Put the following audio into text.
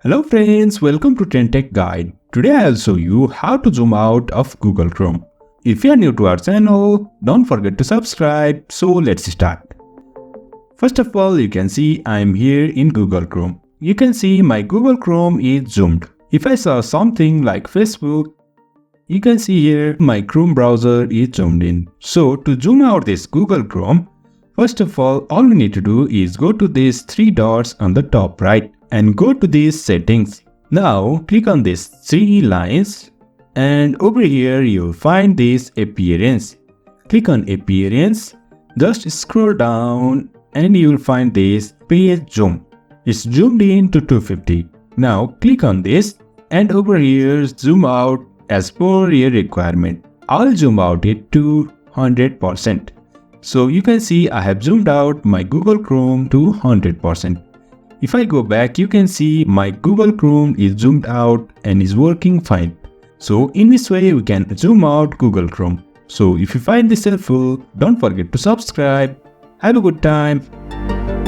Hello friends, welcome to TrendTechGuide. Today I'll show you how to zoom out of Google Chrome. If you are new to our channel, don't forget to subscribe. So let's start. First of all, you can see I'm here in Google Chrome. You can see my Google Chrome is zoomed. If I saw something like Facebook, you can see here my Chrome browser is zoomed in. So to zoom out this Google Chrome, first of all we need to do is go to these three dots on the top right and go to these settings. Now click on these three lines and over here you'll find this appearance. Click on appearance, just scroll down and you'll find this page zoom. It's zoomed in to 250. Now click on this and over here zoom out as per your requirement. I'll zoom out it to 100%. So you can see I have zoomed out my Google Chrome to 100%. If I go back, you can see my Google Chrome is zoomed out and is working fine. So in this way, we can zoom out Google Chrome. So if you find this helpful, don't forget to subscribe. Have a good time.